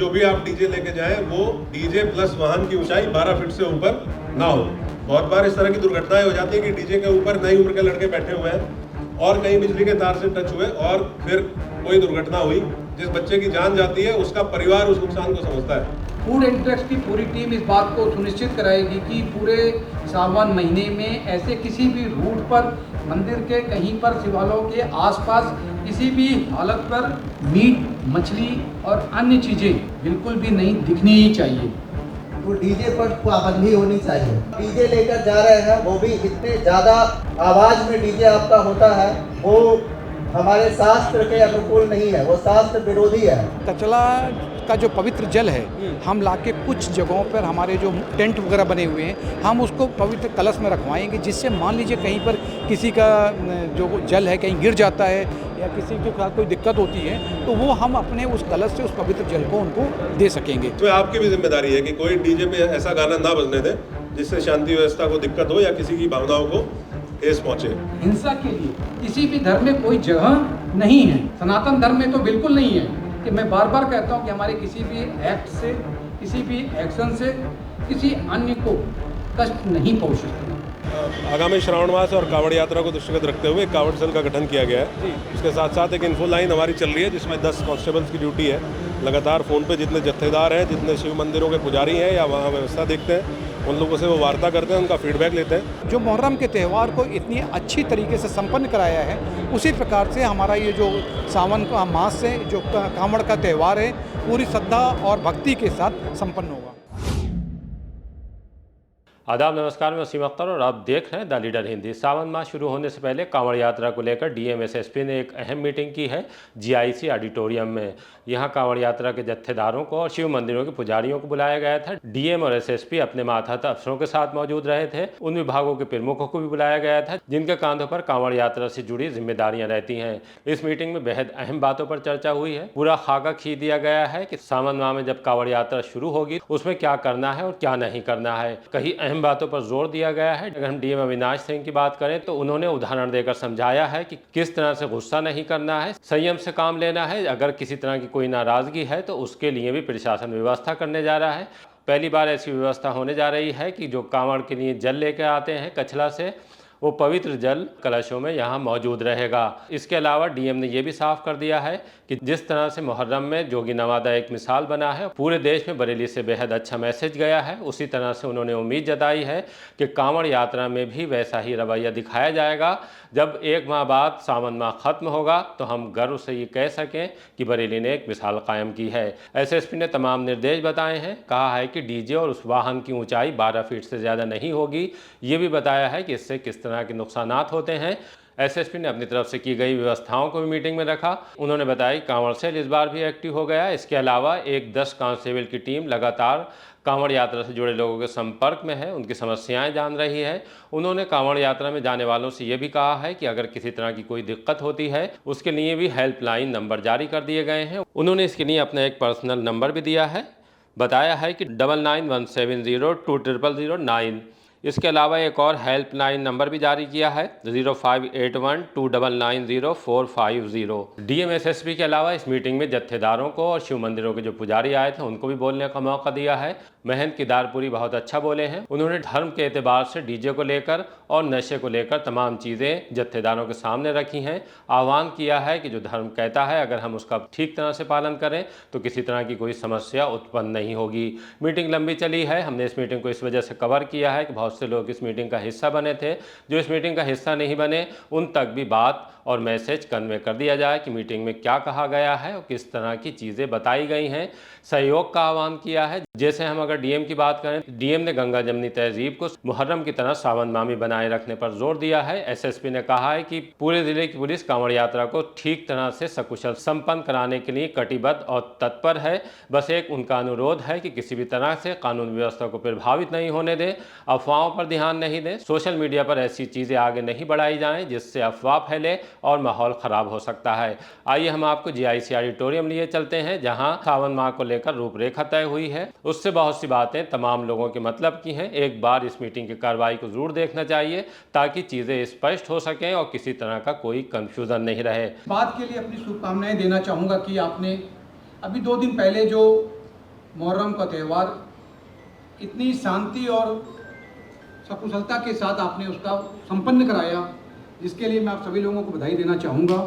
जो भी आप डीजे लेके जाएं वो डीजे प्लस वाहन की ऊंचाई 12 फीट से ऊपर ना हो। बहुत बार इस तरह की दुर्घटनाएं हो जाती है कि डीजे के ऊपर नई उम्र के लड़के बैठे हुए हैं और कहीं बिजली के तार से टच हुए और फिर कोई दुर्घटना हुई, जिस बच्चे की जान जाती है उसका परिवार उस नुकसान को समझता है। फूड इंडस्ट्री की पूरी टीम इस बात को सुनिश्चित कराएगी कि पूरे सावन महीने में ऐसे किसी भी रूट पर, मंदिर के कहीं पर, शिवालयों के आसपास किसी भी हालत पर मीट, मछली और अन्य चीज़ें बिल्कुल भी नहीं दिखनी ही चाहिए। तो डीजे पर पाबंदी होनी चाहिए। डीजे लेकर जा रहे हैं, वो भी इतने ज़्यादा आवाज़ में डीजे आपका होता है, वो हमारे शास्त्र के अनुकूल नहीं है, वो शास्त्र विरोधी है। कचला का जो पवित्र जल है हम लाके कुछ जगहों पर हमारे जो टेंट वगैरह बने हुए हैं हम उसको पवित्र कलश में रखवाएंगे, जिससे मान लीजिए कहीं पर किसी का जो जल है कहीं गिर जाता है या किसी के साथ कोई दिक्कत होती है तो वो हम अपने उस कलश से उस पवित्र जल को उनको दे सकेंगे। तो आपकी भी जिम्मेदारी है कि कोई डीजे पे ऐसा गाना ना बजने दे जिससे शांति व्यवस्था को दिक्कत हो या किसी की भावनाओं को ठेस पहुंचे। हिंसा के लिए किसी भी धर्म में कोई जगह नहीं है, सनातन धर्म में तो बिल्कुल नहीं है। कि मैं बार बार कहता हूँ कि हमारे किसी भी एक्ट से, किसी भी एक्शन से किसी अन्य को कष्ट नहीं पहुँच सकता। आगामी श्रावण मास और कांवड़ यात्रा को दृष्टिगत रखते हुए कांवड़ सेल का गठन किया गया है। उसके साथ साथ एक इन्फो लाइन हमारी चल रही है जिसमें 10 कांस्टेबल्स की ड्यूटी है। लगातार फ़ोन पे जितने जत्थेदार हैं, जितने शिव मंदिरों के पुजारी हैं या वहाँ व्यवस्था देखते हैं, उन लोगों से वो वार्ता करते हैं, उनका फीडबैक लेते हैं। जो मुहर्रम के त्यौहार को इतनी अच्छी तरीके से संपन्न कराया है उसी प्रकार से हमारा ये जो सावन का मास से जो कांवड़ का त्यौहार है पूरी श्रद्धा और भक्ति के साथ संपन्न होगा। आदाब, नमस्कार, मैं वसीम अख्तर और आप देख रहे हैं द लीडर हिंदी। सावन माह शुरू होने से पहले कांवड़ यात्रा को लेकर डीएम एसएसपी ने एक अहम मीटिंग की है जीआईसी ऑडिटोरियम में। यहां कांवड़ यात्रा के जत्थेदारों को और शिव मंदिरों के पुजारियों को बुलाया गया था। डीएम और एसएसपी अपने मातहत अफसरों के साथ मौजूद रहे थे। उन विभागों के प्रमुखों को भी बुलाया गया था जिनके कांधों पर कांवड़ यात्रा से जुड़ी जिम्मेदारियां रहती हैं। इस मीटिंग में बेहद अहम बातों पर चर्चा हुई है। पूरा खाका खींच दिया गया है कि सावन माह में जब कांवड़ यात्रा शुरू होगी उसमें क्या करना है और क्या नहीं करना है। कई अहम बातों पर जोर दिया गया है। अगर हम डीएम अविनाश सिंह की बात करें तो उन्होंने उदाहरण देकर समझाया है कि किस तरह से गुस्सा नहीं करना है, संयम से काम लेना है। अगर किसी तरह की कोई नाराजगी है तो उसके लिए भी प्रशासन व्यवस्था करने जा रहा है। पहली बार ऐसी व्यवस्था होने जा रही है कि जो कांवड़ के लिए जल लेकर आते हैं कचला से, वो पवित्र जल कलशों में यहाँ मौजूद रहेगा। इसके अलावा डीएम ने यह भी साफ कर दिया है कि जिस तरह से मुहर्रम में जोगी नवादा एक मिसाल बना है, पूरे देश में बरेली से बेहद अच्छा मैसेज गया है, उसी तरह से उन्होंने उम्मीद जताई है कि कांवड़ यात्रा में भी वैसा ही रवैया दिखाया जाएगा। जब एक माह बाद सावन माह खत्म होगा तो हम गर्व से ये कह सकें कि बरेली ने एक मिसाल कायम की है। एसएसपी ने तमाम निर्देश बताए हैं। कहा है कि डीजे और उस वाहन की ऊंचाई 12 फीट से ज़्यादा नहीं होगी। ये भी बताया है कि इससे किस तरह के नुकसानात होते हैं। एसएसपी ने अपनी तरफ से की गई व्यवस्थाओं को भी मीटिंग में रखा। उन्होंने बताया कि कांवड़ सेल इस बार भी एक्टिव हो गया है। इसके अलावा एक 10 कांस्टेबल की टीम लगातार कांवड़ यात्रा से जुड़े लोगों के संपर्क में है, उनकी समस्याएं जान रही है। उन्होंने कांवड़ यात्रा में जाने वालों से ये भी कहा है कि अगर किसी तरह की कोई दिक्कत होती है उसके लिए भी हेल्पलाइन नंबर जारी कर दिए गए हैं। उन्होंने इसके लिए अपना एक पर्सनल नंबर भी दिया है। बताया है कि 9917020009। इसके अलावा एक और हेल्पलाइन नंबर भी जारी किया है 0581299045 डीएम एसएसपी के अलावा इस मीटिंग में जत्थेदारों को और शिव मंदिरों के जो पुजारी आए थे उनको भी बोलने का मौका दिया है। महंत केदारपुरी बहुत अच्छा बोले हैं। उन्होंने धर्म के एतबार से डीजे को लेकर और नशे को लेकर तमाम चीज़ें जत्थेदारों के सामने रखी हैं। आह्वान किया है कि जो धर्म कहता है अगर हम उसका ठीक तरह से पालन करें तो किसी तरह की कोई समस्या उत्पन्न नहीं होगी। मीटिंग लंबी चली है। हमने इस मीटिंग को इस वजह से कवर किया है कि बहुत से लोग इस मीटिंग का हिस्सा बने थे। जो इस मीटिंग का हिस्सा नहीं बने उन तक भी बात और मैसेज कन्वे कर दिया जाए कि मीटिंग में क्या कहा गया है और किस तरह की चीज़ें बताई गई हैं। सहयोग का आह्वान किया है। जैसे हम अगर डीएम की बात करें, डीएम ने गंगा जमनी तहजीब को मुहर्रम की तरह सावन माह में बनाए रखने पर जोर दिया है। एसएसपी ने कहा है कि पूरे जिले की पुलिस कांवड़ यात्रा को ठीक तरह से सकुशल संपन्न कराने के लिए कटिबद्ध और तत्पर है। बस एक उनका अनुरोध है कि किसी भी तरह से कानून व्यवस्था को प्रभावित नहीं होने दें, अफवाहों पर ध्यान नहीं दें, सोशल मीडिया पर ऐसी चीज़ें आगे नहीं बढ़ाई जाएं जिससे अफवाह फैले और माहौल ख़राब हो सकता है। आइए हम आपको जीआईसी ऑडिटोरियम लिए चलते हैं जहां सावन माह को लेकर रूपरेखा तय हुई है। उससे बहुत सी बातें तमाम लोगों के मतलब की हैं। एक बार इस मीटिंग की कार्रवाई को जरूर देखना चाहिए ताकि चीज़ें स्पष्ट हो सकें और किसी तरह का कोई कंफ्यूजन नहीं रहे। बात के लिए अपनी शुभकामनाएं देना चाहूँगा कि आपने अभी 2 दिन पहले जो मुहर्रम का त्यौहार इतनी शांति और सकुशलता के साथ आपने उसका संपन्न कराया, जिसके लिए मैं आप सभी लोगों को बधाई देना चाहूँगा।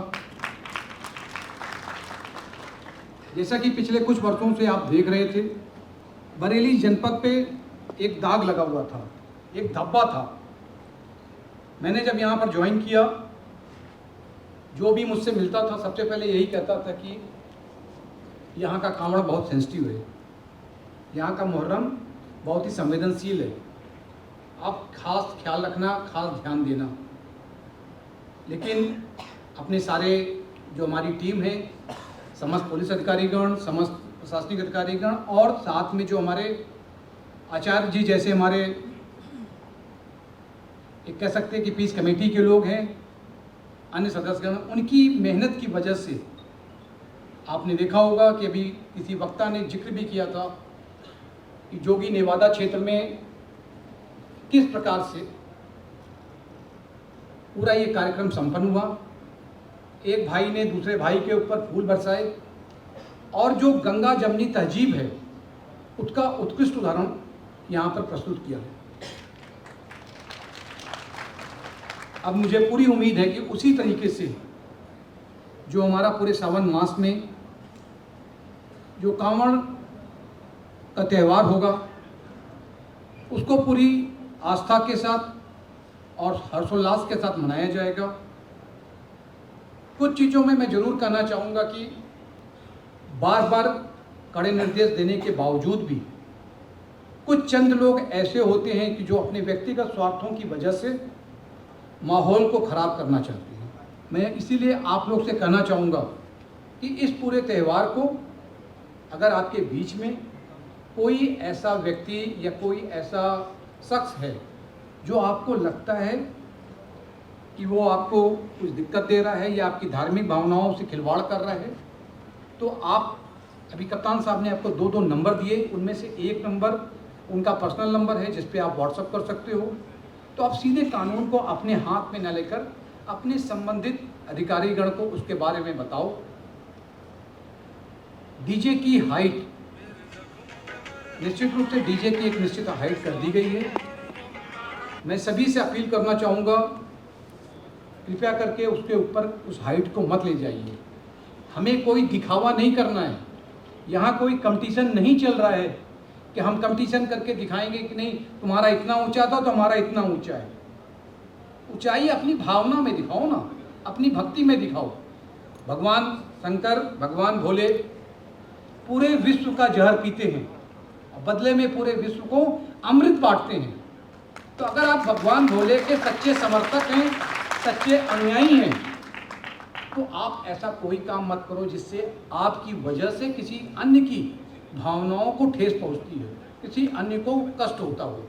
जैसा कि पिछले कुछ वर्षों से आप देख रहे थे, बरेली जनपद पे एक दाग लगा हुआ था, एक धब्बा था। मैंने जब यहाँ पर ज्वाइन किया, जो भी मुझसे मिलता था सबसे पहले यही कहता था कि यहाँ का कांवड़ बहुत सेंसिटिव है, यहाँ का मुहर्रम बहुत ही संवेदनशील है, आप खास ख्याल रखना, खास ध्यान देना। लेकिन अपने सारे जो हमारी टीम है, समस्त पुलिस अधिकारीगण, समस्त प्रशासनिक अधिकारीगण और साथ में जो हमारे आचार्य जी जैसे हमारे एक कह सकते हैं कि पीस कमेटी के लोग हैं, अन्य सदस्यगण, उनकी मेहनत की वजह से आपने देखा होगा कि अभी किसी वक्ता ने जिक्र भी किया था कि जोगी नेवादा क्षेत्र में किस प्रकार से पूरा ये कार्यक्रम संपन्न हुआ। एक भाई ने दूसरे भाई के ऊपर फूल बरसाए और जो गंगा जमनी तहजीब है उसका उत्कृष्ट उदाहरण यहाँ पर प्रस्तुत किया है। अब मुझे पूरी उम्मीद है कि उसी तरीके से जो हमारा पूरे सावन मास में जो कांवड़ का त्यौहार होगा, उसको पूरी आस्था के साथ और हर्षोल्लास के साथ मनाया जाएगा। कुछ चीज़ों में मैं ज़रूर कहना चाहूँगा कि बार बार कड़े निर्देश देने के बावजूद भी कुछ चंद लोग ऐसे होते हैं कि जो अपने व्यक्तिगत स्वार्थों की वजह से माहौल को ख़राब करना चाहते हैं। मैं इसीलिए आप लोग से कहना चाहूँगा कि इस पूरे त्यौहार को अगर आपके बीच में कोई ऐसा व्यक्ति या कोई ऐसा शख्स है जो आपको लगता है कि वो आपको कुछ दिक्कत दे रहा है या आपकी धार्मिक भावनाओं से खिलवाड़ कर रहा है, तो आप अभी कप्तान साहब ने आपको 2 नंबर दिए, उनमें से एक नंबर उनका पर्सनल नंबर है जिस पे आप व्हाट्सअप कर सकते हो। तो आप सीधे कानून को अपने हाथ में न लेकर अपने संबंधित अधिकारीगण को उसके बारे में बताओ। डीजे की हाइट, निश्चित रूप से डीजे की एक निश्चित हाइट कर दी गई है। मैं सभी से अपील करना चाहूँगा, कृपया करके उसके ऊपर उस हाइट को मत ले जाइए। हमें कोई दिखावा नहीं करना है, यहाँ कोई कंपटीशन नहीं चल रहा है कि हम कंपटीशन करके दिखाएंगे कि नहीं तुम्हारा इतना ऊंचा था तो हमारा इतना ऊंचा है। ऊंचाई अपनी भावना में दिखाओ ना, अपनी भक्ति में दिखाओ। भगवान शंकर, भगवान भोले पूरे विश्व का जहर पीते हैं और बदले में पूरे विश्व को अमृत बांटते हैं। तो अगर आप भगवान भोले के सच्चे समर्थक हैं, सच्चे अनुयायी हैं, तो आप ऐसा कोई काम मत करो जिससे आपकी वजह से किसी अन्य की भावनाओं को ठेस पहुंचती है, किसी अन्य को कष्ट होता हो।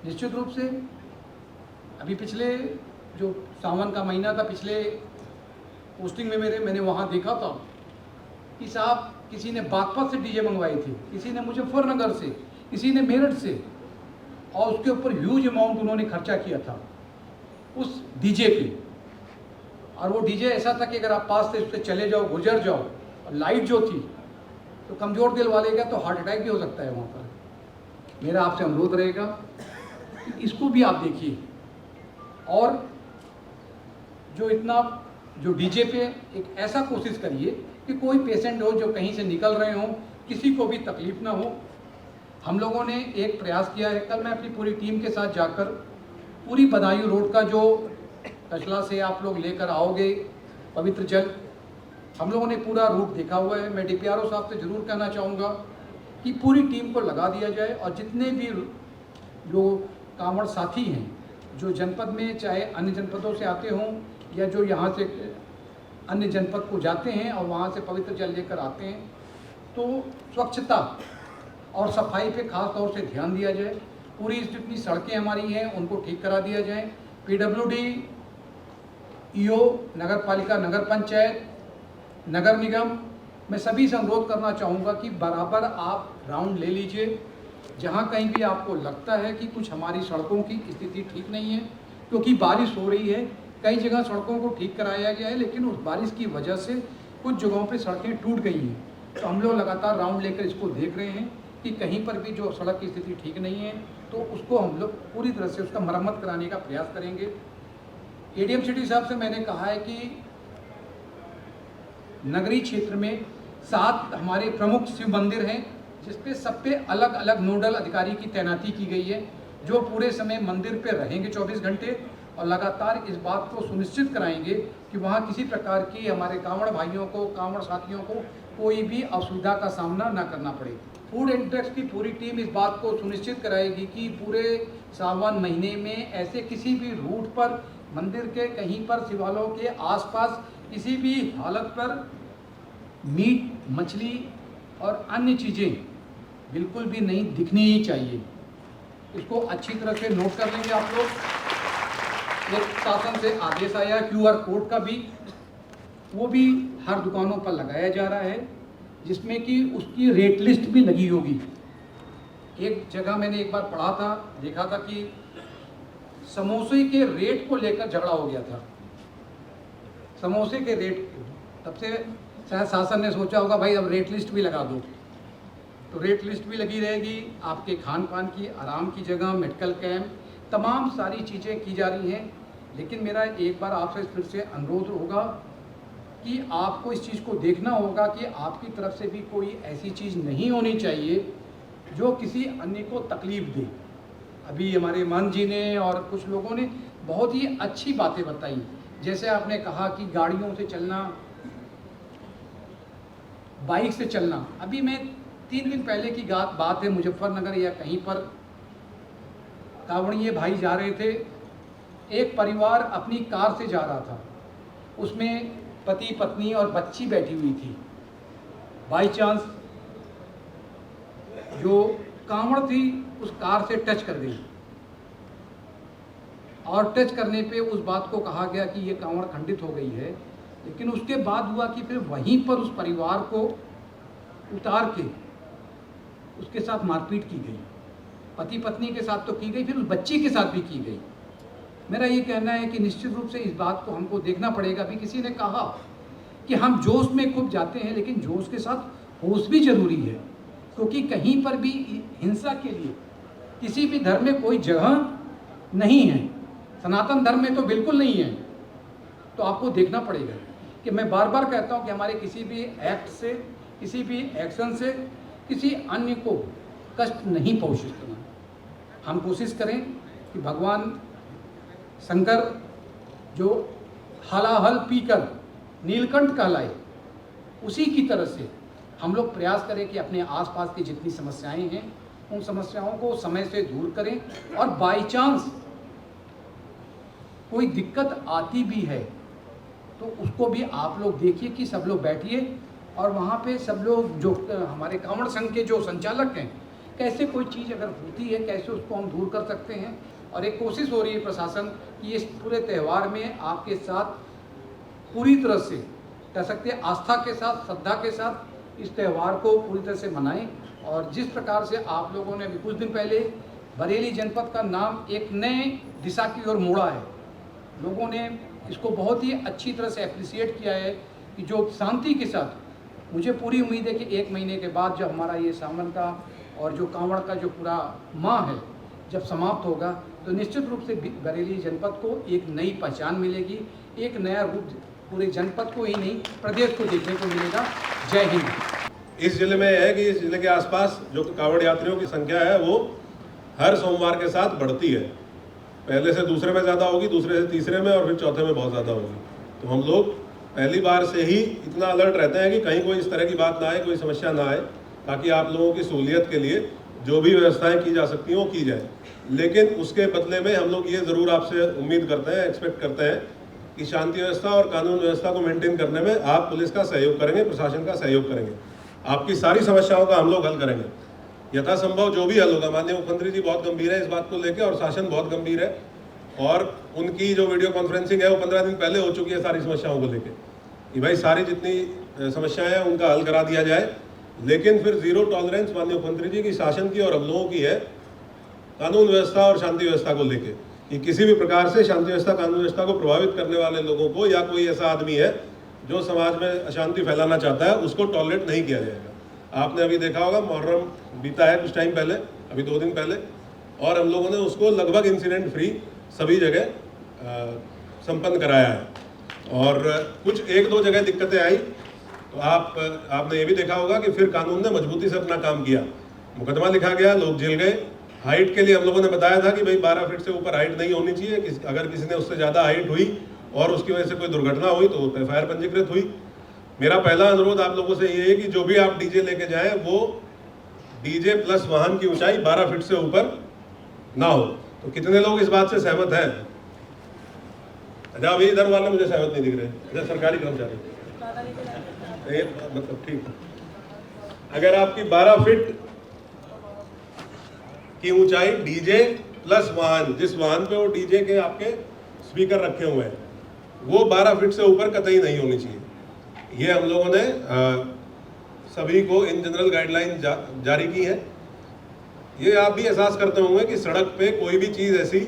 निश्चित रूप से अभी पिछले जो सावन का महीना था, पिछले पोस्टिंग में मैंने वहाँ देखा था कि साहब किसी ने बागपत से डीजे मंगवाई थी, किसी ने मुजफ्फरनगर से, किसी ने मेरठ से, और उसके ऊपर ह्यूज अमाउंट उन्होंने खर्चा किया था उस डीजे पे। और वो डीजे ऐसा था कि अगर आप पास से उससे चले जाओ, गुजर जाओ, और लाइट जो थी तो कमज़ोर दिल वाले का तो हार्ट अटैक भी हो सकता है वहाँ पर। मेरा आपसे अनुरोध रहेगा कि इसको भी आप देखिए, और जो डीजे पे एक ऐसा कोशिश करिए कि कोई पेशेंट हो जो कहीं से निकल रहे हों, किसी को भी तकलीफ ना हो। हम लोगों ने एक प्रयास किया है, कल मैं अपनी पूरी टीम के साथ जाकर पूरी बदायूं रोड का जो कचला से आप लोग लेकर आओगे पवित्र जल, हम लोगों ने पूरा रूट देखा हुआ है। मैं डीपीआरओ साहब से ज़रूर कहना चाहूँगा कि पूरी टीम को लगा दिया जाए, और जितने भी जो कांवड़ साथी हैं जो जनपद में चाहे अन्य जनपदों से आते हों या जो यहाँ से अन्य जनपद को जाते हैं और वहाँ से पवित्र जल लेकर आते हैं, तो स्वच्छता और सफाई पे खास तौर से ध्यान दिया जाए। पूरी जितनी सड़कें हमारी हैं उनको ठीक करा दिया जाए। पीडब्ल्यूडी, ईओ, नगर पालिका, नगर पंचायत, नगर निगम, मैं सभी से अनुरोध करना चाहूँगा कि बराबर आप राउंड ले लीजिए। जहाँ कहीं भी आपको लगता है कि कुछ हमारी सड़कों की स्थिति ठीक नहीं है, क्योंकि बारिश हो रही है, कई जगह सड़कों को ठीक कराया गया है, लेकिन उस बारिश की वजह से कुछ जगहों पे सड़कें टूट गई हैं। तो हम लोग लगातार राउंड लेकर इसको देख रहे हैं कि कहीं पर भी जो सड़क की स्थिति ठीक नहीं है तो उसको हम लोग पूरी तरह से उसका मरम्मत कराने का प्रयास करेंगे। एडीएम सिटी साहब से मैंने कहा है कि नगरीय क्षेत्र में 7 हमारे प्रमुख शिव मंदिर हैं जिसपे सब पे अलग अलग नोडल अधिकारी की तैनाती की गई है जो पूरे समय मंदिर पे रहेंगे 24 घंटे और लगातार इस बात को सुनिश्चित कराएंगे कि वहाँ किसी प्रकार की हमारे कांवड़ भाइयों को, कांवड़ साथियों को कोई भी असुविधा का सामना न करना पड़े। फूड एंड ड्रग्स की पूरी टीम इस बात को सुनिश्चित कराएगी कि पूरे सावन महीने में ऐसे किसी भी रूट पर मंदिर के कहीं पर शिवालयों के आसपास किसी भी हालत पर मीट, मछली और अन्य चीज़ें बिल्कुल भी नहीं दिखनी ही चाहिए। इसको अच्छी तरह से नोट कर लेंगे आप लोग। एक शासन से आदेश आया QR कोड का भी, वो भी हर दुकानों पर लगाया जा रहा है जिसमें कि उसकी रेट लिस्ट भी लगी होगी। एक जगह मैंने एक बार पढ़ा था, देखा था कि समोसे के रेट को लेकर झगड़ा हो गया था। समोसे के रेट, तब से शायद शासन ने सोचा होगा भाई अब रेट लिस्ट भी लगा दो, तो रेट लिस्ट भी लगी रहेगी। आपके खान पान की, आराम की जगह, मेडिकल कैंप, तमाम सारी चीज़ें की जा रही हैं। लेकिन मेरा एक बार आपसे फिर से अनुरोध होगा कि आपको इस चीज़ को देखना होगा कि आपकी तरफ से भी कोई ऐसी चीज़ नहीं होनी चाहिए जो किसी अन्य को तकलीफ़ दे। अभी हमारे मान जी ने और कुछ लोगों ने बहुत ही अच्छी बातें बताई, जैसे आपने कहा कि गाड़ियों से चलना, बाइक से चलना। अभी मैं 3 दिन पहले की बात है, मुजफ्फरनगर या कहीं पर कांवड़िए भाई जा रहे थे, एक परिवार अपनी कार से जा रहा था, उसमें पति पत्नी और बच्ची बैठी हुई थी। बाई चांस जो कांवड़ थी उस कार से टच कर गई और टच करने पे उस बात को कहा गया कि ये कांवड़ खंडित हो गई है। लेकिन उसके बाद हुआ कि फिर वहीं पर उस परिवार को उतार के उसके साथ मारपीट की गई। पति पत्नी के साथ तो की गई, फिर उस बच्ची के साथ भी की गई। मेरा ये कहना है कि निश्चित रूप से इस बात को हमको देखना पड़ेगा। भी किसी ने कहा कि हम जोश में खूब जाते हैं, लेकिन जोश के साथ होश भी जरूरी है, क्योंकि कहीं पर भी हिंसा के लिए किसी भी धर्म में कोई जगह नहीं है। सनातन धर्म में तो बिल्कुल नहीं है। तो आपको देखना पड़ेगा कि मैं बार बार कहता हूँ कि हमारे किसी भी एक्ट से, किसी भी एक्शन से किसी अन्य को कष्ट नहीं पहुँचित करना। हम कोशिश करें कि भगवान शंकर जो हलाहल पीकर नीलकंठ कहलाए, उसी की तरह से हम लोग प्रयास करें कि अपने आसपास की जितनी समस्याएं हैं उन समस्याओं को समय से दूर करें। और बाई चांस कोई दिक्कत आती भी है तो उसको भी आप लोग देखिए कि सब लोग बैठिए और वहाँ पे सब लोग जो हमारे कांवड़ संघ के जो संचालक हैं, कैसे कोई चीज़ अगर होती है कैसे उसको हम दूर कर सकते हैं। और एक कोशिश हो रही है प्रशासन कि इस पूरे त्यौहार में आपके साथ पूरी तरह से कह सकते हैं आस्था के साथ, श्रद्धा के साथ इस त्यौहार को पूरी तरह से मनाएं। और जिस प्रकार से आप लोगों ने अभी कुछ दिन पहले बरेली जनपद का नाम एक नए दिशा की ओर मोड़ा है, लोगों ने इसको बहुत ही अच्छी तरह से एप्रिसिएट किया है कि जो शांति के साथ, मुझे पूरी उम्मीद है कि 1 महीने के बाद जब हमारा ये सावन का और जो कांवड़ का जो पूरा माह है जब समाप्त होगा तो निश्चित रूप से बरेली जनपद को एक नई पहचान मिलेगी, एक नया रूप पूरे जनपद को ही नहीं प्रदेश को देखने को मिलेगा। जय हिंद। इस जिले में है कि इस जिले के आसपास जो कांवड़ यात्रियों की संख्या है वो हर सोमवार के साथ बढ़ती है। पहले से दूसरे में ज़्यादा होगी, दूसरे से तीसरे में और फिर चौथे में बहुत ज़्यादा होगी। तो हम लोग पहली बार से ही इतना अलर्ट रहते हैं कि कहीं कोई इस तरह की बात ना आए, कोई समस्या ना आए, ताकि आप लोगों की सहूलियत के लिए जो भी व्यवस्थाएं की जा सकती हैं वो की जाए। लेकिन उसके बदले में हम लोग ये ज़रूर आपसे उम्मीद करते हैं, एक्सपेक्ट करते हैं कि शांति व्यवस्था और कानून व्यवस्था को मेंटेन करने में आप पुलिस का सहयोग करेंगे, प्रशासन का सहयोग करेंगे। आपकी सारी समस्याओं का हम लोग हल करेंगे, यथासंभव जो भी हल होगा। माननीय मुख्यमंत्री जी बहुत गंभीर है इस बात को लेकर और शासन बहुत गंभीर है, और उनकी जो वीडियो कॉन्फ्रेंसिंग है वो 15 दिन पहले हो चुकी है सारी समस्याओं को लेकर कि भाई सारी जितनी समस्याएं हैं उनका हल करा दिया जाए। लेकिन फिर जीरो टॉलरेंस माननीय मुख्यमंत्री जी की, शासन की और हम लोगों की है कानून व्यवस्था और शांति व्यवस्था को लेकर कि किसी भी प्रकार से शांति व्यवस्था, कानून व्यवस्था को प्रभावित करने वाले लोगों को या कोई ऐसा आदमी है जो समाज में अशांति फैलाना चाहता है उसको टॉलरेट नहीं किया जाएगा। आपने अभी देखा होगा मुहर्रम बीता है कुछ टाइम पहले, अभी 2 दिन पहले, और हम लोगों ने उसको लगभग इंसिडेंट फ्री सभी जगह संपन्न कराया है। और कुछ 1-2 जगह दिक्कतें आई तो आपने ये भी देखा होगा कि फिर कानून ने मजबूती से अपना काम किया, मुकदमा लिखा गया, लोग जेल गए। हाइट के लिए हम लोगों ने बताया था कि भाई 12 फीट से ऊपर हाइट नहीं होनी चाहिए, अगर किसी ने उससे ज़्यादा हाइट हुई और उसकी वजह से कोई दुर्घटना हुई तो एफआईआर पंजीकृत हुई। मेरा पहला अनुरोध आप लोगों से ये है कि जो भी आप डीजे लेके जाएं वो डीजे प्लस वाहन की ऊंचाई 12 फीट से ऊपर ना हो। तो कितने लोग इस बात से सहमत हैं? अच्छा, अभी इधर वाले मुझे सहमत नहीं दिख रहे, इधर सरकारी कर्मचारी, मतलब ठीक। अगर आपकी 12 फीट की ऊंचाई डीजे प्लस वाहन, जिस वाहन पे वो डीजे के आपके स्पीकर रखे हुए हैं, वो 12 फीट से ऊपर कतई नहीं होनी चाहिए। ये हम लोगों ने सभी को इन जनरल गाइडलाइन जारी की है। ये आप भी एहसास करते होंगे कि सड़क पे कोई भी चीज़ ऐसी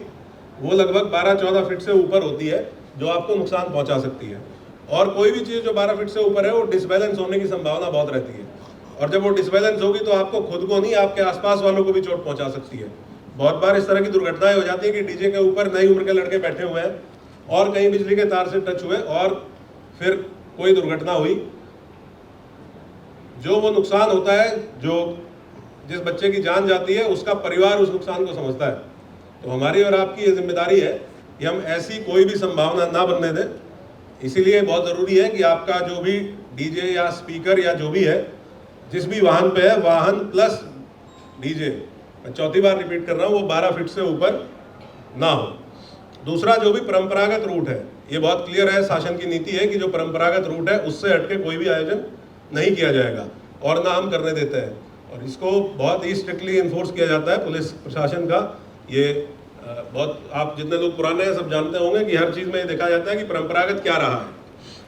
वो लगभग 12-14 फीट से ऊपर होती है जो आपको नुकसान पहुंचा सकती है, और कोई भी चीज़ जो 12 फीट से ऊपर है वो डिसबैलेंस होने की संभावना बहुत रहती है, और जब वो डिसबैलेंस होगी तो आपको खुद को नहीं, आपके आसपास वालों को भी चोट पहुंचा सकती है। बहुत बार इस तरह की दुर्घटनाएं हो जाती है कि डीजे के ऊपर नई उम्र के लड़के बैठे हुए हैं और कहीं बिजली के तार से टच हुए और फिर कोई दुर्घटना हुई। जो वो नुकसान होता है, जो जिस बच्चे की जान जाती है, उसका परिवार उस नुकसान को समझता है। तो हमारी और आपकी ये जिम्मेदारी है कि हम ऐसी कोई भी संभावना ना बनने दें। इसीलिए बहुत ज़रूरी है कि आपका जो भी डीजे या स्पीकर या जो भी है, जिस भी वाहन पे है, वाहन प्लस डीजे, मैं चौथी बार रिपीट कर रहा हूँ, वो 12 फीट से ऊपर ना हो। दूसरा, जो भी परंपरागत रूट है, ये बहुत क्लियर है, शासन की नीति है कि जो परंपरागत रूट है उससे हटके कोई भी आयोजन नहीं किया जाएगा और ना हम करने देते हैं, और इसको बहुत ही स्ट्रिक्टली इन्फोर्स किया जाता है पुलिस प्रशासन का। ये बहुत, आप जितने लोग पुराने हैं सब जानते होंगे कि हर चीज़ में ये देखा जाता है कि परंपरागत क्या रहा है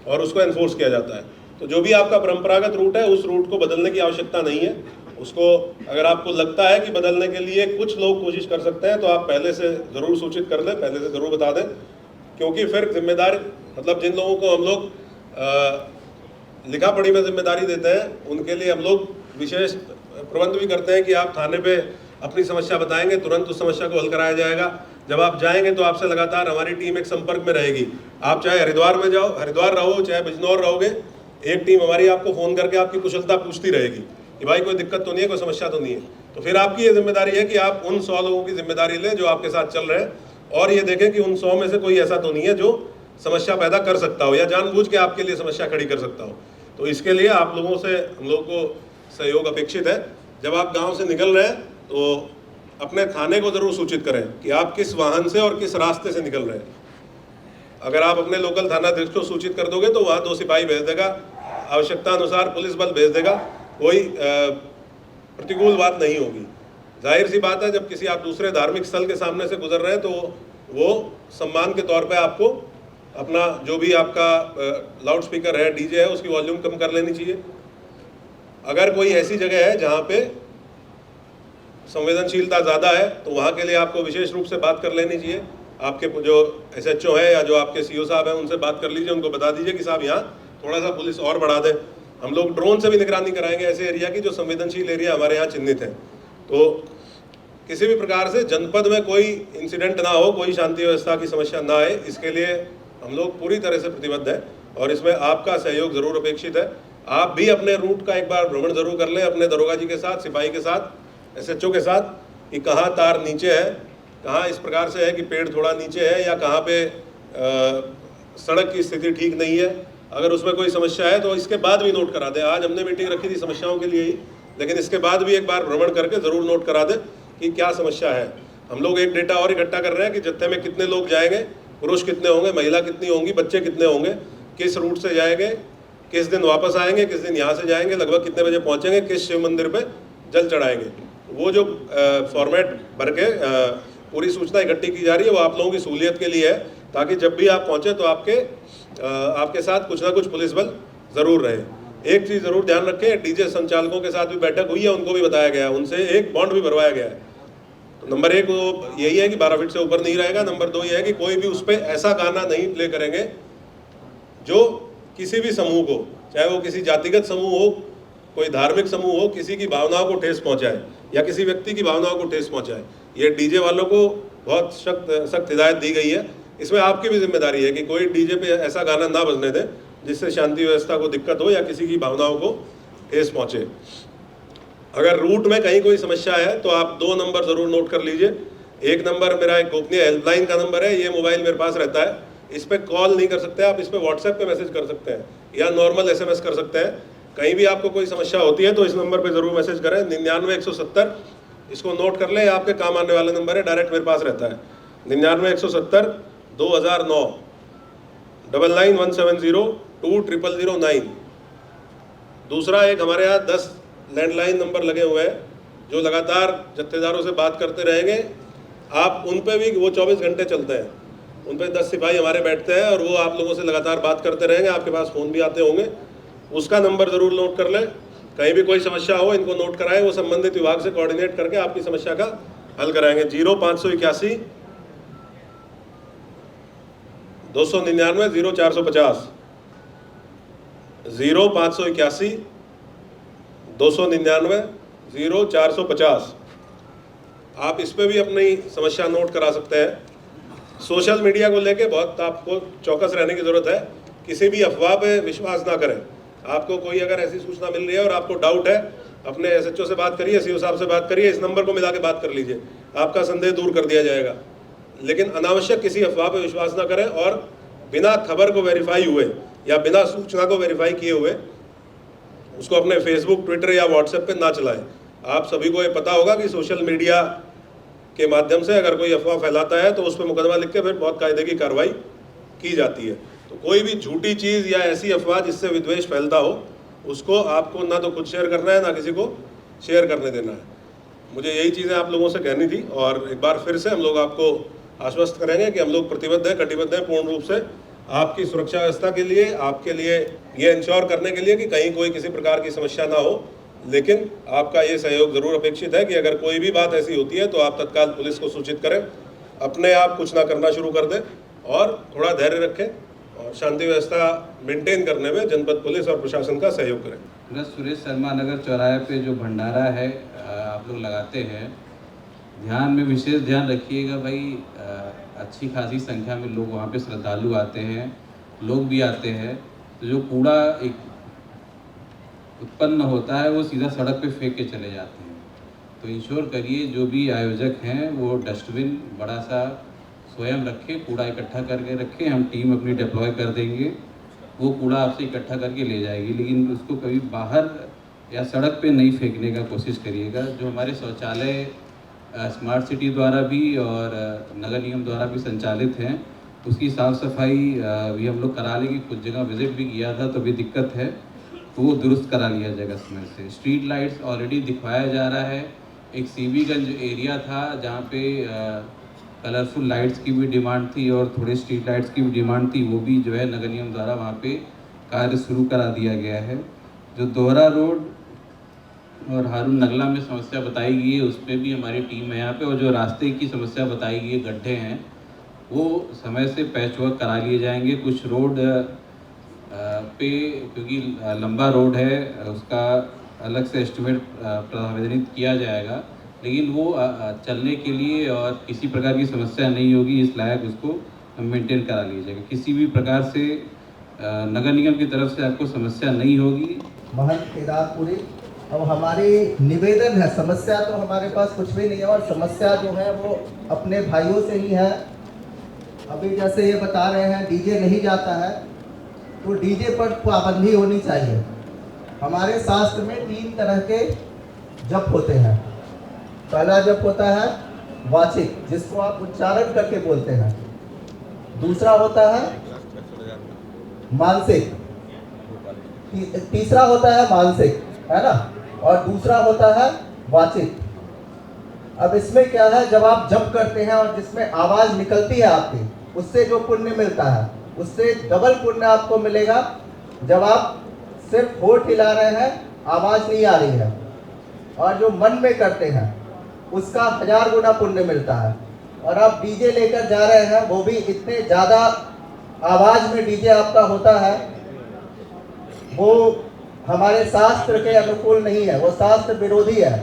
और उसको इन्फोर्स किया जाता है। तो जो भी आपका परंपरागत रूट है उस रूट को बदलने की आवश्यकता नहीं है। उसको अगर आपको लगता है कि बदलने के लिए कुछ लोग कोशिश कर सकते हैं तो आप पहले से ज़रूर सूचित कर दें, पहले से ज़रूर बता दें, क्योंकि फिर जिम्मेदार, मतलब जिन लोगों को हम लोग लिखा पढ़ी में जिम्मेदारी देते हैं उनके लिए हम लोग विशेष प्रबंध भी करते हैं कि आप थाने पे अपनी समस्या बताएंगे, तुरंत उस समस्या को हल कराया जाएगा। जब आप जाएंगे तो आपसे लगातार हमारी टीम एक संपर्क में रहेगी। आप चाहे हरिद्वार में जाओ, हरिद्वार रहो, चाहे बिजनौर रहोगे, एक टीम हमारी आपको फ़ोन करके आपकी कुशलता पूछती रहेगी कि भाई कोई दिक्कत तो नहीं है, कोई समस्या तो नहीं है। तो फिर आपकी ये जिम्मेदारी है कि आप उन 100 लोगों की जिम्मेदारी लें जो आपके साथ चल रहे हैं, और ये देखें कि उन 100 में से कोई ऐसा तो नहीं है जो समस्या पैदा कर सकता हो या जानबूझ के आपके लिए समस्या खड़ी कर सकता हो। तो इसके लिए आप लोगों से हम लोगों को सहयोग अपेक्षित है। जब आप गाँव से निकल रहे हैं तो अपने थाने को ज़रूर सूचित करें कि आप किस वाहन से और किस रास्ते से निकल रहे हैं। अगर आप अपने लोकल थानाध्यक्ष को सूचित कर दोगे तो वहाँ 2 सिपाही भेज देगा, आवश्यकता अनुसार पुलिस बल भेज देगा, कोई प्रतिकूल बात नहीं होगी। जाहिर सी बात है, जब किसी आप दूसरे धार्मिक स्थल के सामने से गुजर रहे हैं तो वो सम्मान के तौर पे आपको अपना जो भी आपका लाउड स्पीकर है, डीजे है, उसकी वॉल्यूम कम कर लेनी चाहिए। अगर कोई ऐसी जगह है जहाँ पे संवेदनशीलता ज़्यादा है तो वहाँ के लिए आपको विशेष रूप से बात कर लेनी चाहिए। आपके जो SHO है या जो आपके CO साहब हैं उनसे बात कर लीजिए, उनको बता दीजिए कि साहब यहाँ थोड़ा सा पुलिस और बढ़ा दें। हम लोग ड्रोन से भी निगरानी कराएंगे ऐसे एरिया की जो संवेदनशील एरिया हमारे यहाँ चिन्हित है। तो किसी भी प्रकार से जनपद में कोई इंसिडेंट ना हो, कोई शांति व्यवस्था की समस्या ना आए, इसके लिए हम लोग पूरी तरह से प्रतिबद्ध हैं और इसमें आपका सहयोग ज़रूर अपेक्षित है। आप भी अपने रूट का एक बार भ्रमण ज़रूर कर लें अपने दरोगा जी के साथ, सिपाही के साथ, SHO के साथ, कि कहाँ तार नीचे है, कहाँ इस प्रकार से है कि पेड़ थोड़ा नीचे है, या कहाँ पे सड़क की स्थिति ठीक नहीं है। अगर उसमें कोई समस्या है तो इसके बाद भी नोट करा दें। आज हमने मीटिंग रखी थी समस्याओं के लिए ही, लेकिन इसके बाद भी एक बार भ्रमण करके ज़रूर नोट करा दें कि क्या समस्या है। हम लोग एक डेटा और इकट्ठा कर रहे हैं कि जत्थे में कितने लोग जाएंगे, पुरुष कितने होंगे, महिला कितनी होंगी, बच्चे कितने होंगे, किस रूट से जाएंगे, किस दिन वापस आएंगे, किस दिन यहाँ से जाएंगे, लगभग कितने बजे पहुँचेंगे, किस शिव मंदिर पर जल चढ़ाएंगे। वो जो फॉर्मेट भर के पूरी सूचना इकट्ठी की जा रही है वो आप लोगों की सहूलियत के लिए है, ताकि जब भी आप पहुँचे तो आपके साथ कुछ ना कुछ पुलिस बल ज़रूर रहे। एक चीज़ ज़रूर ध्यान रखें, डीजे संचालकों के साथ भी बैठक हुई है, उनको भी बताया गया है, उनसे एक बॉन्ड भी भरवाया गया है। तो नंबर 1 वो यही है कि 12 फीट से ऊपर नहीं रहेगा। नंबर 2 ये है कि कोई भी उस पर ऐसा गाना नहीं प्ले करेंगे जो किसी भी समूह को, चाहे वो किसी जातिगत समूह हो, कोई धार्मिक समूह हो, किसी की भावनाओं को ठेस पहुंचाए या किसी व्यक्ति की भावनाओं को ठेस पहुंचाए। ये डीजे वालों को बहुत सख्त हिदायत दी गई है। इसमें आपकी भी जिम्मेदारी है कि कोई डीजे पे ऐसा गाना ना बजने दे जिससे शांति व्यवस्था को दिक्कत हो या किसी की भावनाओं को ठेस पहुंचे। अगर रूट में कहीं कोई समस्या है तो आप 2 नंबर ज़रूर नोट कर लीजिए। एक नंबर मेरा एक गोपनीय हेल्पलाइन का नंबर है, ये मोबाइल मेरे पास रहता है, इस पर कॉल नहीं कर सकते आप, इस पर व्हाट्सएप पे मैसेज कर सकते हैं या नॉर्मल SMS कर सकते हैं। कहीं भी आपको कोई समस्या होती है तो इस नंबर पे ज़रूर मैसेज करें, 99-170, इसको नोट कर लें, आपके काम आने वाला नंबर है, डायरेक्ट मेरे पास रहता है। 99-170-2009, 99-170-20009। दूसरा, एक हमारे यहाँ 10 लैंडलाइन नंबर लगे हुए हैं जो लगातार जत्थेदारों से बात करते रहेंगे। आप उन पे भी, वो 24 घंटे चलते हैं, उन पे 10 सिपाही हमारे बैठते हैं और वो आप लोगों से लगातार बात करते रहेंगे। आपके पास फ़ोन भी आते होंगे, उसका नंबर ज़रूर नोट कर लें। कहीं भी कोई समस्या हो इनको नोट कराएं, वो संबंधित विभाग से कोऑर्डिनेट करके आपकी समस्या का हल कराएंगे। 0581 299 0450, 0581 299 0450। आप इस पे भी अपनी समस्या नोट करा सकते हैं। सोशल मीडिया को लेके बहुत आपको चौकस रहने की ज़रूरत है। किसी भी अफवाह पे विश्वास ना करें। आपको कोई अगर ऐसी सूचना मिल रही है और आपको डाउट है, अपने SHO से बात करिए, CO साहब से बात करिए, इस नंबर को मिला के बात कर लीजिए, आपका संदेह दूर कर दिया जाएगा। लेकिन अनावश्यक किसी अफवाह पे विश्वास ना करें और बिना खबर को वेरीफाई हुए या बिना सूचना को वेरीफाई किए हुए उसको अपने फेसबुक, ट्विटर या व्हाट्सएप पे ना चलाएं। आप सभी को ये पता होगा कि सोशल मीडिया के माध्यम से अगर कोई अफवाह फैलाता है तो उस पर मुकदमा लिख के फिर बहुत कायदे की कार्रवाई की जाती है। तो कोई भी झूठी चीज़ या ऐसी अफवाह जिससे विद्वेष फैलता हो उसको आपको ना तो खुद शेयर करना है ना किसी को शेयर करने देना है। मुझे यही चीज़ें आप लोगों से कहनी थी और एक बार फिर से हम लोग आपको आश्वस्त करेंगे कि हम लोग प्रतिबद्ध हैं, कटिबद्ध हैं पूर्ण रूप से आपकी सुरक्षा व्यवस्था के लिए, आपके लिए ये इंश्योर करने के लिए कि कहीं कोई किसी प्रकार की समस्या ना हो। लेकिन आपका ये सहयोग ज़रूर अपेक्षित है कि अगर कोई भी बात ऐसी होती है तो आप तत्काल पुलिस को सूचित करें, अपने आप कुछ ना करना शुरू कर दें और थोड़ा धैर्य रखें और शांति व्यवस्था मेंटेन करने में जनपद पुलिस और प्रशासन का सहयोग करें। सुरेश शर्मा नगर चौराहे पे जो भंडारा है आप लोग लगाते हैं, ध्यान में विशेष ध्यान रखिएगा भाई। अच्छी खासी संख्या में लोग वहाँ पे श्रद्धालु आते हैं, लोग भी आते हैं, तो जो कूड़ा एक उत्पन्न होता है वो सीधा सड़क पे फेंक के चले जाते हैं। तो इंश्योर करिए जो भी आयोजक हैं वो डस्टबिन बड़ा सा स्वयं रखें, कूड़ा इकट्ठा करके रखें, हम टीम अपनी डिप्लॉय कर देंगे, वो कूड़ा आपसे इकट्ठा करके ले जाएगी। लेकिन उसको कभी बाहर या सड़क पे नहीं फेंकने का कोशिश करिएगा। जो हमारे शौचालय स्मार्ट सिटी द्वारा भी और नगर निगम द्वारा भी संचालित हैं, उसकी साफ़ सफाई भी हम लोग करा लेंगे। कुछ जगह विज़िट भी किया था तो भी दिक्कत है, तो वो दुरुस्त करा लिया जाएगा समय से। स्ट्रीट लाइट्स ऑलरेडी दिखवाया जा रहा है। एक CB-गंज एरिया था जहाँ पे कलरफुल लाइट्स की भी डिमांड थी और थोड़े स्ट्रीट लाइट्स की भी डिमांड थी, वो भी जो है नगर निगम द्वारा वहाँ पे कार्य शुरू करा दिया गया है। जो दोहरा रोड और हारून नगला में समस्या बताई गई है उस पर भी हमारी टीम है यहाँ पे, और जो रास्ते की समस्या बताई गई है, गड्ढे हैं, वो समय से पैच वर्क करा लिए जाएंगे। कुछ रोड पे क्योंकि लंबा रोड है उसका अलग से एस्टिमेट प्रावधानित किया जाएगा, लेकिन वो चलने के लिए और किसी प्रकार की समस्या नहीं होगी इस लायक उसको मेंटेन करा लिया जाएगा। किसी भी प्रकार से नगर निगम की तरफ से आपको समस्या नहीं होगी। महंत केदारपुरी, अब हमारी निवेदन है, समस्या तो हमारे पास कुछ भी नहीं है और समस्या जो है वो अपने भाइयों से ही है। अभी जैसे ये बता रहे हैं डीजे नहीं जाता है, तो डीजे पर पाबंदी होनी चाहिए। हमारे शास्त्र में 3 तरह के जप होते हैं। पहला जप होता है वाचिक, जिसको आप उच्चारण करके बोलते हैं। दूसरा होता है मानसिक, तीसरा होता है मानसिक, है ना, और दूसरा होता है वाचिक। अब इसमें क्या है, जब आप जप करते हैं और जिसमें आवाज निकलती है आपकी, उससे जो पुण्य मिलता है उससे डबल पुण्य आपको मिलेगा। जब आप सिर्फ होठ हिला रहे हैं, आवाज नहीं आ रही है, और जो मन में करते हैं उसका 1000 गुना पुण्य मिलता है। और आप डीजे लेकर जा रहे हैं, वो भी इतने ज़्यादा आवाज़ में डीजे आपका होता है वो हमारे शास्त्र के अनुकूल नहीं है, वो शास्त्र विरोधी है।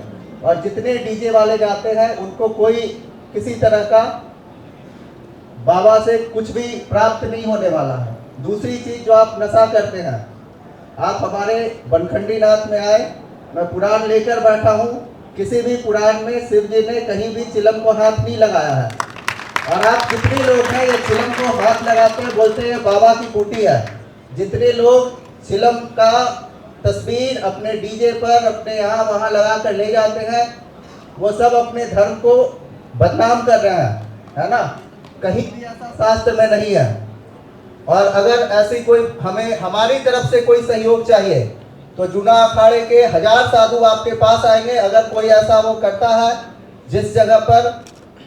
और जितने डीजे वाले जाते हैं उनको कोई किसी तरह का बाबा से कुछ भी प्राप्त नहीं होने वाला है। दूसरी चीज, जो आप नशा करते हैं, आप हमारे बनखंडी नाथ में आए, मैं पुराण लेकर बैठा हूँ, किसी भी पुराण में शिव जी ने कहीं भी चिलम को हाथ नहीं लगाया है। और आप जितने लोग हैं ये चिलम को हाथ लगाते हैं, बोलते हैं बाबा की बूटी है। जितने लोग चिलम का तस्वीर अपने डीजे पर अपने यहाँ वहाँ लगा कर ले जाते हैं, वो सब अपने धर्म को बदनाम कर रहे हैं, है ना। कहीं भी ऐसा शास्त्र में नहीं है। और अगर ऐसी कोई हमारी तरफ से कोई सहयोग चाहिए तो जूना अखाड़े के 1000 साधु आपके पास आएंगे। अगर कोई ऐसा वो करता है जिस जगह पर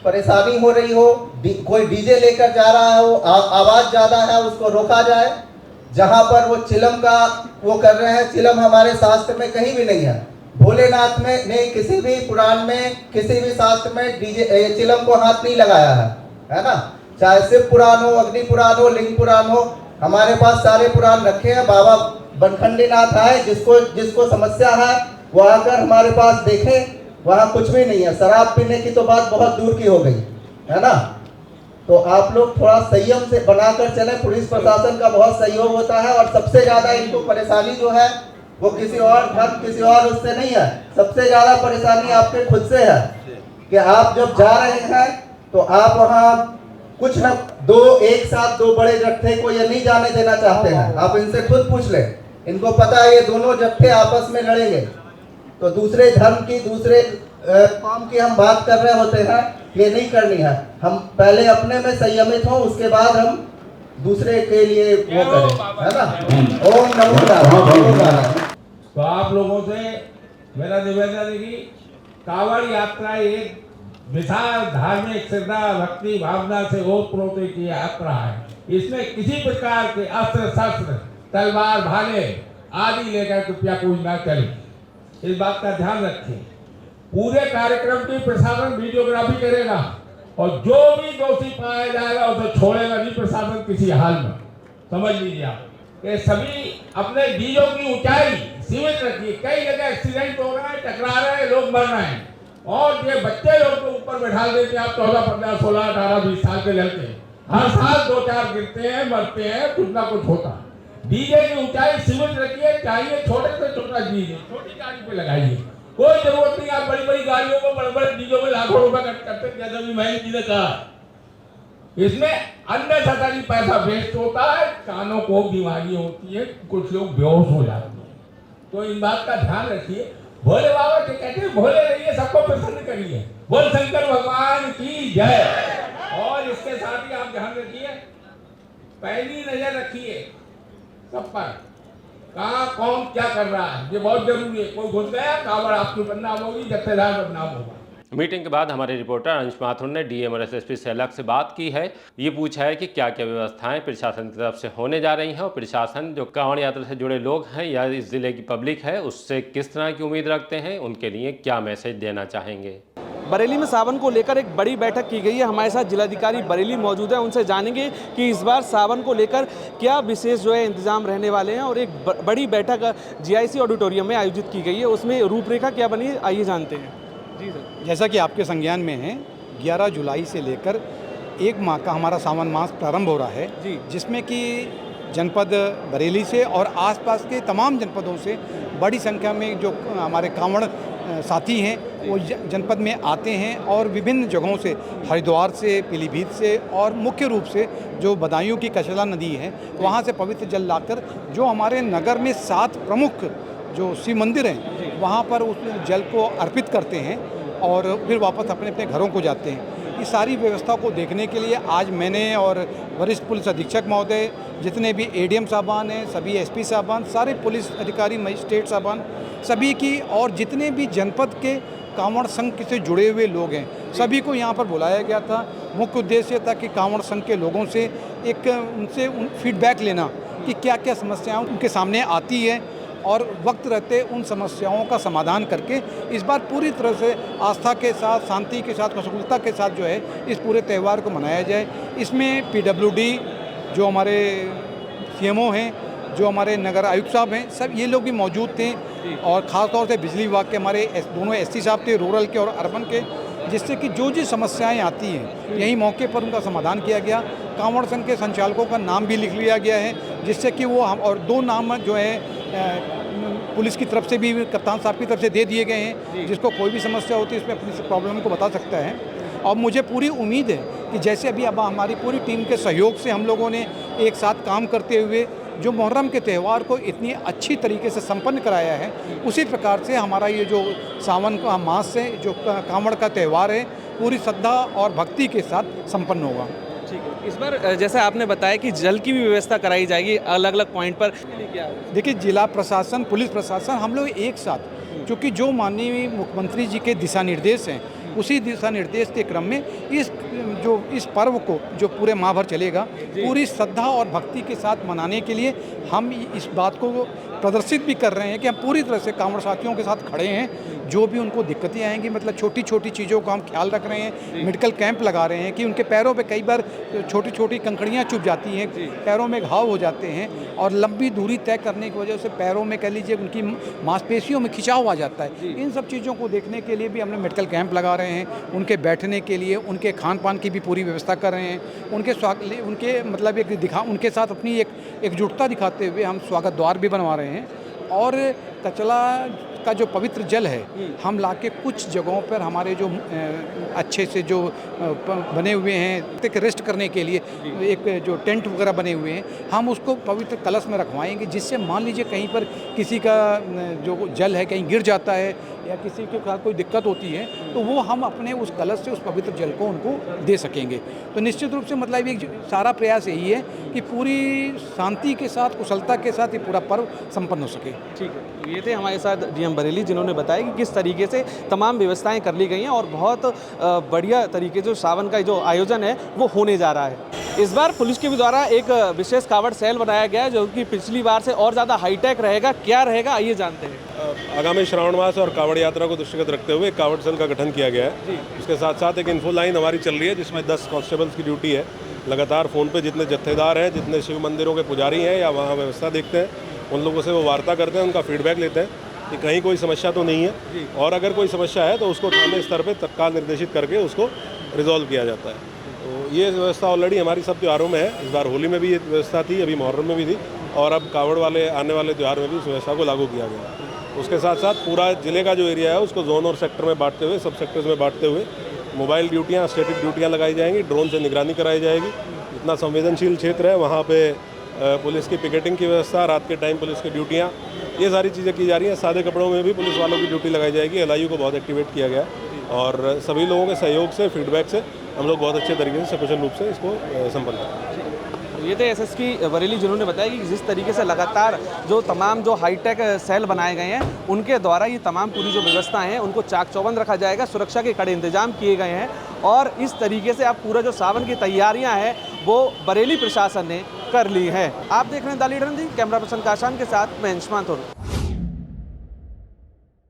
परेशानी हो रही हो, कोई डीजे लेकर जा रहा हो, आवाज ज्यादा है, उसको रोका जाए। जहां पर वो चिलम का वो कर रहे हैं, चिलम हमारे शास्त्र में कहीं भी नहीं है। भोलेनाथ में ने किसी भी पुराण में, किसी भी शास्त्र में डीजे चिलम को हाथ नहीं लगाया है ना। चाहे शिव पुराण हो, अग्नि पुराण हो, लिंग पुराण हो, हमारे पास सारे पुराण रखे हैं। बाबा बनखंडी नाथ आए, जिसको समस्या है वो आकर हमारे पास देखे, वहाँ कुछ भी नहीं है। शराब पीने की तो बात बहुत दूर की हो गई, है ना। तो आप लोग थोड़ा संयम से बनाकर चले। पुलिस प्रशासन का बहुत सहयोग होता है। और सबसे ज्यादा इनको परेशानी जो है वो किसी और धर्म, किसी और उससे नहीं है। सबसे ज्यादा परेशानी आपके खुद से है कि आप जब जा रहे हैं तो आप वहाँ कुछ न एक साथ दो बड़े जत्थे को ये नहीं जाने देना चाहते हैं। आप इनसे खुद पूछ ले, इनको पता है ये दोनों जत्थे आपस में लड़ेंगे। तो दूसरे धर्म की, दूसरे कौम की हम बात कर रहे होते हैं, ये नहीं करनी है। हम पहले अपने में संयमित हों, उसके बाद हम दूसरे के लिए वो करें, है ना। ओम नमो नारायण। तो आप लोगों से मेरा निवेदन है कि कांवड़ यात्रा एक विशाल धार्मिक श्रद्धा, भक्ति, भावना से ओतप्रोत की यात्रा है। इसमें किसी प्रकार के अस्त्र शस्त्र, तलवार, भाले आदि लेकर कृपया कोई न चले, इस बात का ध्यान रखें। पूरे कार्यक्रम की प्रशासन वीडियोग्राफी करेगा और जो भी दोषी पाया जाएगा उसे छोड़ेगा नहीं प्रशासन किसी हाल में। समझ लीजिए आप कि सभी अपने डीजों की ऊंचाई सीमित रखिए। कई जगह एक्सीडेंट हो रहा है, टकरा रहे हैं, लोग मर रहे हैं और ये बच्चे लोग को ऊपर बैठा देते हैं। आप 14, 15, 16, 18, 20 साल के लड़के हर साल 2-4 गिरते हैं, मरते हैं, कुछ ना कुछ होता। डीजे की ऊंचाई सीमित रखिए। चाहिए छोटे से छोटा डीजे छोटी गाड़ी पे लगाइए, कोई जरूरत नहीं। आप बड़ी बड़ी गाड़ियों को, बड़े बड़े डीजों में लाखों रुपए खर्च करते हैं, जैसे भी महेंद्र जी ने कहा। इसमें अन्य सतही पैसा वेस्ट होता है, कानों को बीमारी होती है, कुछ लोग बेहोश हो जाते हैं। तो इन बात का ध्यान रखिए। भोले बाबा के कहते हैं भोले रहिए, सबको प्रसन्न करिए। बोल शंकर भगवान की जय। और इसके साथ ही आप ध्यान रखिए, पहली नजर रखिए सब पर, कहाँ कौन क्या कर रहा है, ये बहुत जरूरी है। कोई घुस गया, कांवड़ आपकी बदनाम होगी, जत्थेदार बदनाम होगा। मीटिंग के बाद हमारे रिपोर्टर अंश माथुर ने डीएम और एसएसपी से अलग से बात की है। ये पूछा है कि क्या क्या व्यवस्थाएं प्रशासन की तरफ से होने जा रही हैं और प्रशासन जो कांवड़ यात्रा से जुड़े लोग हैं या इस जिले की पब्लिक है उससे किस तरह की उम्मीद रखते हैं, उनके लिए क्या मैसेज देना चाहेंगे। बरेली में सावन को लेकर एक बड़ी बैठक की गई है। हमारे साथ जिलाधिकारी बरेली मौजूद है, उनसे जानेंगे कि इस बार सावन को लेकर क्या विशेष जो है इंतजाम रहने वाले हैं। और एक बड़ी बैठक जीआईसी ऑडिटोरियम में आयोजित की गई है, उसमें रूपरेखा क्या बनी है, आइए जानते हैं। जी सर, जैसा कि आपके संज्ञान में है, 11 जुलाई से लेकर 1 माह का हमारा सावन मास प्रारंभ हो रहा है जी, जिसमें कि जनपद बरेली से और आसपास के तमाम जनपदों से बड़ी संख्या में जो हमारे कांवड़ साथी हैं वो जनपद में आते हैं और विभिन्न जगहों से, हरिद्वार से, पीलीभीत से और मुख्य रूप से जो बदायूं की कचला नदी है वहाँ से पवित्र जल लाकर जो हमारे नगर में 7 प्रमुख जो शिव मंदिर हैं वहाँ पर उस जल को अर्पित करते हैं और फिर वापस अपने अपने घरों को जाते हैं। इस सारी व्यवस्था को देखने के लिए आज मैंने और वरिष्ठ पुलिस अधीक्षक महोदय, जितने भी एडीएम साहबान हैं, सभी एसपी साहबान, सारे पुलिस अधिकारी, मजिस्ट्रेट साहबान, सभी की और जितने भी जनपद के कांवड़ संघ से जुड़े हुए लोग हैं सभी को यहाँ पर बुलाया गया था। मुख्य उद्देश्य था कि कांवड़ संघ के लोगों से उनसे फीडबैक लेना कि क्या क्या समस्याएं उनके सामने आती है और वक्त रहते उन समस्याओं का समाधान करके इस बार पूरी तरह से आस्था के साथ, शांति के साथ, मशगूलता के साथ जो है इस पूरे त्यौहार को मनाया जाए। इसमें पीडब्ल्यूडी जो हमारे सीएमओ हैं जो हमारे नगर आयुक्त साहब हैं, सब ये लोग भी मौजूद थे। और ख़ास तौर से बिजली विभाग के हमारे दोनों एसटी साहब थे, रूरल के और अर्बन के, जिससे कि जो समस्याएं आती हैं यही मौके पर उनका समाधान किया गया। कांवड़ संघ के संचालकों का नाम भी लिख लिया गया है, जिससे कि वो हम, और 2 नाम जो है पुलिस की तरफ से भी, कप्तान साहब की तरफ से दे दिए गए हैं, जिसको कोई भी समस्या होती है इसमें अपनी प्रॉब्लम को बता सकता है। और मुझे पूरी उम्मीद है कि जैसे अभी अब हमारी पूरी टीम के सहयोग से हम लोगों ने एक साथ काम करते हुए जो मुहर्रम के त्यौहार को इतनी अच्छी तरीके से संपन्न कराया है, उसी प्रकार से हमारा ये जो सावन का मास है, जो कांवड़ का त्यौहार है, पूरी श्रद्धा और भक्ति के साथ संपन्न होगा। ठीक है, इस बार जैसे आपने बताया कि जल की भी व्यवस्था कराई जाएगी अलग अलग पॉइंट पर। देखिए, जिला प्रशासन, पुलिस प्रशासन, हम लोग एक साथ, क्योंकि जो माननीय मुख्यमंत्री जी के दिशा निर्देश हैं, उसी दिशा निर्देश के क्रम में इस पर्व को जो पूरे माह भर चलेगा, पूरी श्रद्धा और भक्ति के साथ मनाने के लिए हम इस बात को प्रदर्शित भी कर रहे हैं कि हम पूरी तरह से कांवड़ साथियों के साथ खड़े हैं। जो भी उनको दिक्कतें आएंगी, मतलब छोटी छोटी चीज़ों का हम ख्याल रख रहे हैं। मेडिकल कैंप लगा रहे हैं कि उनके पैरों पे कई बार छोटी छोटी कंकड़ियाँ चुभ जाती हैं, पैरों में घाव हो जाते हैं, और लंबी दूरी तय करने की वजह से पैरों में, कह लीजिए, उनकी मांसपेशियों में खिंचाव आ जाता है। इन सब चीज़ों को देखने के लिए भी हमने मेडिकल कैंप लगा रहे हैं। उनके बैठने के लिए, उनके खान पान की भी पूरी व्यवस्था कर रहे हैं। उनके मतलब उनके साथ अपनी एकजुटता दिखाते हुए हम स्वागत द्वार भी बनवा रहे हैं। और कचला का जो पवित्र जल है, हम लाके कुछ जगहों पर हमारे जो अच्छे से जो बने हुए हैं, एक रेस्ट करने के लिए एक जो टेंट वगैरह बने हुए हैं, हम उसको पवित्र कलश में रखवाएंगे, जिससे मान लीजिए कहीं पर किसी का जो जल है कहीं गिर जाता है या किसी के साथ कोई दिक्कत होती है, तो वो हम अपने उस कलश से उस पवित्र जल को उनको दे सकेंगे। तो निश्चित रूप से मतलब एक सारा प्रयास यही है कि पूरी शांति के साथ, कुशलता के साथ ये पूरा पर्व संपन्न हो सके। ठीक है, ये थे हमारे साथ डीएम बरेली, जिन्होंने बताया कि किस तरीके से तमाम व्यवस्थाएं कर ली गई हैं और बहुत बढ़िया तरीके जो सावन का जो आयोजन है वो होने जा रहा है। इस बार पुलिस के भी द्वारा एक विशेष कावड़ सेल बनाया गया है, जो कि पिछली बार से और ज़्यादा हाईटेक रहेगा। क्या रहेगा, आइए जानते हैं। आगामी श्रावण मास और कावड़ यात्रा को दृष्टिगत रखते हुए कावड़ सेल का गठन किया गया है। उसके साथ साथ एक इन्फो लाइन हमारी चल रही है, जिसमें 10 कांस्टेबल्स की ड्यूटी है। लगातार फ़ोन पे जितने जत्थेदार हैं, जितने शिव मंदिरों के पुजारी हैं या वहाँ व्यवस्था देखते हैं, उन लोगों से वो वार्ता करते हैं, उनका फीडबैक लेते हैं कि कहीं कोई समस्या तो नहीं है, और अगर कोई समस्या है तो उसको थाने स्तर पर तत्काल निर्देशित करके उसको रिजॉल्व किया जाता है। तो ये व्यवस्था ऑलरेडी हमारी सब त्योहारों में है। इस बार होली में भी ये व्यवस्था थी, अभी मुहर्रम में भी थी, और अब कावड़ वाले आने वाले त्यौहार में भी इस व्यवस्था को लागू किया गया। उसके साथ साथ पूरा जिले का जो एरिया है उसको जोन और सेक्टर में बांटते हुए, सब सेक्टर्स में बांटते हुए मोबाइल ड्यूटियाँ, स्टैटिक ड्यूटियाँ लगाई जाएंगी, ड्रोन से निगरानी कराई जाएगी। जितना संवेदनशील क्षेत्र है वहाँ पे पुलिस की पिकेटिंग की व्यवस्था, रात के टाइम पुलिस की ड्यूटियाँ, ये सारी चीज़ें की जा रही हैं। सादे कपड़ों में भी पुलिस वालों की ड्यूटी लगाई जाएगी। LIU को बहुत एक्टिवेट किया गया और सभी लोगों के सहयोग से, फीडबैक से हम लोग बहुत अच्छे तरीके से, सकुशल रूप से इसको संपन्न करें। ये थे SSP बरेली, जिन्होंने बताया कि जिस तरीके से लगातार जो तमाम जो हाईटेक सेल बनाए गए हैं, उनके द्वारा ये तमाम पूरी जो व्यवस्थाएं हैं उनको चाक चौबंद रखा जाएगा, सुरक्षा के कड़े इंतजाम किए गए हैं, और इस तरीके से अब पूरा जो सावन की तैयारियां हैं वो बरेली प्रशासन ने कर ली हैं। आप देख रहे हैं the leader Hindi, camera person Kashan के साथ मैं अंशुमान थोर।